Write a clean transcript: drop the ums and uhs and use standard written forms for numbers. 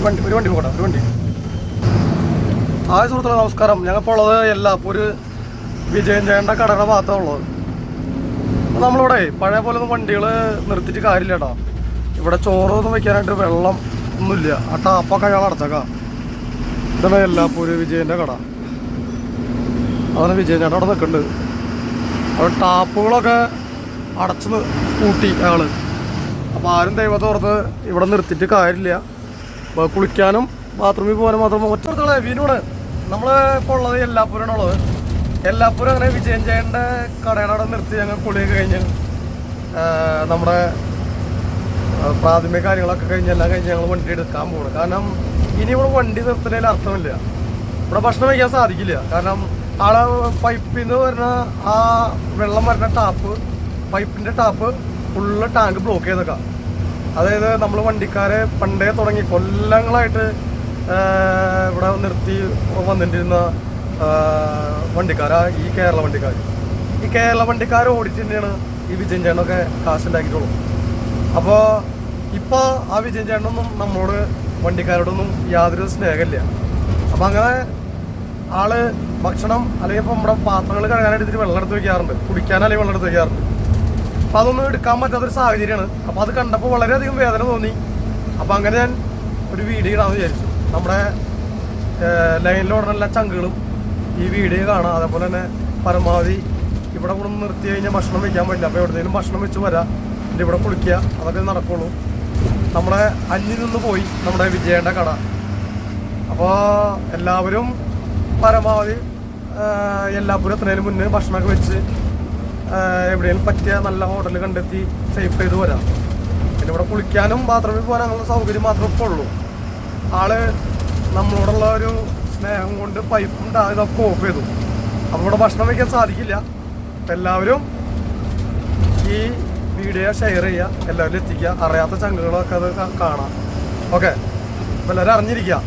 ഒരു വണ്ടി പോകട്ടെ, ഒരു വണ്ടി. ഹായ് സുഹൃത്തുക്കളെ, നമസ്കാരം. ഞങ്ങളിപ്പോൾ ഉള്ളത് എല്ലാപ്പൊരു വിജയൻ ചേട്ടൻ്റെ കടയുടെ ഭാഗത്താണ് ഉള്ളത്. നമ്മളിവിടെ പഴയ പോലെ ഒന്നും വണ്ടികൾ നിർത്തിയിട്ട് കാര്യമില്ല കേട്ടോ. ഇവിടെ ചോറൊന്നും വയ്ക്കാനായിട്ട് വെള്ളം ഒന്നുമില്ല. ആ ടാപ്പൊക്കെ അയാൾ അടച്ചേക്കാം. ഇതാണ് എല്ലാപ്പൊരു വിജയൻ്റെ കട. അതാണ് വിജയൻ ചേട്ടൻ അവിടെ നിൽക്കുന്നുണ്ട്. അവിടെ ടാപ്പുകളൊക്കെ അടച്ച് കൂട്ടി അയാൾ. അപ്പോൾ ആരും ദൈവത്തെ ഓർത്ത് ഇവിടെ നിർത്തിയിട്ട് കാര്യമില്ല. അപ്പോൾ കുളിക്കാനും ബാത്റൂമിൽ പോകാനും മാത്രം ഒറ്റ വീനോട് നമ്മൾ ഇപ്പോൾ ഉള്ളത് എല്ലാപ്പൂരാണുള്ളത്. എല്ലാപ്പൂരും അങ്ങനെ വിജയൻ ചേട്ടൻ്റെ കടയുടെ അവിടെ നിർത്തി ഞങ്ങൾ കുളിയൊക്കെ കഴിഞ്ഞ് നമ്മുടെ പ്രാഥമിക കാര്യങ്ങളൊക്കെ കഴിഞ്ഞ് എല്ലാം കഴിഞ്ഞ് ഞങ്ങൾ വണ്ടി എടുക്കാൻ പോകണം. കാരണം ഇനി ഇവിടെ വണ്ടി നിർത്തുന്നതിൽ അർത്ഥമില്ല. ഇവിടെ ഭക്ഷണം വയ്ക്കാൻ സാധിക്കില്ല. കാരണം ആളെ പൈപ്പിൽ നിന്ന് വരുന്ന ആ വെള്ളം വരുന്ന ടാപ്പ്, പൈപ്പിൻ്റെ ടാപ്പ് ഫുള്ള് ടാങ്ക് ബ്ലോക്ക് ചെയ്തേക്കാം. അതായത് നമ്മൾ വണ്ടിക്കാരെ പണ്ടേ തുടങ്ങി കൊല്ലങ്ങളായിട്ട് ഇവിടെ നിർത്തി വന്നിട്ടിരുന്ന വണ്ടിക്കാരാ ഈ കേരള വണ്ടിക്കാർ. ഈ കേരള വണ്ടിക്കാർ ഓടിച്ച് തന്നെയാണ് ഈ വിജയൻ ചേട്ടനൊക്കെ കാശുണ്ടാക്കിയിട്ടുള്ളൂ. അപ്പോൾ ഇപ്പോൾ ആ വിജയൻ ചേട്ടനൊന്നും നമ്മളോട് വണ്ടിക്കാരോടൊന്നും യാതൊരു സ്നേഹമില്ല. അപ്പം അങ്ങനെ ആള് ഭക്ഷണം അല്ലെങ്കിൽ ഇപ്പോൾ നമ്മുടെ പാത്രങ്ങൾ കഴുകാനായിട്ട് ഇതിന് വെള്ളം എടുത്ത് വയ്ക്കാറുണ്ട്, കുടിക്കാനല്ലെങ്കിൽ വെള്ളം എടുത്ത് വയ്ക്കാറുണ്ട്. അപ്പം അതൊന്നും എടുക്കാൻ പറ്റാത്തൊരു സാഹചര്യമാണ്. അപ്പോൾ അത് കണ്ടപ്പോൾ വളരെയധികം വേദന തോന്നി. അപ്പോൾ അങ്ങനെ ഞാൻ ഒരു വീഡിയോ ഇടാമെന്ന് വിചാരിച്ചു. നമ്മുടെ ലൈനിലോടുന്ന എല്ലാ ചങ്കുകളും ഈ വീഡിയോ കാണാം. അതേപോലെ തന്നെ പരമാവധി ഇവിടെ കൂടെ നിർത്തി കഴിഞ്ഞാൽ ഭക്ഷണം വയ്ക്കാൻ പറ്റില്ല. അപ്പോൾ എവിടെയെങ്കിലും ഭക്ഷണം വെച്ച് വരാം, പിന്നെ ഇവിടെ കുളിക്കുക, അതൊക്കെ നടക്കുള്ളൂ. നമ്മുടെ അന്യം നിന്ന് പോയി നമ്മുടെ വിജയൻ്റെ കട. അപ്പോൾ എല്ലാവരും പരമാവധി എല്ലാപ്പുരം എത്രയും മുന്നേ ഭക്ഷണമൊക്കെ വെച്ച് എവിടെയെങ്കിലും പറ്റിയ നല്ല ഹോട്ടൽ കണ്ടെത്തി സേഫ് ചെയ്ത് വരാം. പിന്നെ ഇവിടെ കുളിക്കാനും ബാത്റൂമിൽ പോകാൻ അങ്ങനെ സൗകര്യം മാത്രമേ ഇപ്പോൾ ഉള്ളൂ. ആള് നമ്മളോടുള്ള ഒരു സ്നേഹം കൊണ്ട് പൈപ്പും ഇതൊക്കെ ഓഫ് ചെയ്തു. അപ്പോൾ ഇവിടെ ഭക്ഷണം വയ്ക്കാൻ സാധിക്കില്ല. അപ്പം എല്ലാവരും ഈ വീഡിയോ ഷെയർ ചെയ്യുക, എല്ലാവരും എത്തിക്കുക. അറിയാത്ത ചങ്കുകളൊക്കെ അത് കാണാം. ഓക്കെ, അപ്പോൾ എല്ലാവരും അറിഞ്ഞിരിക്കുക.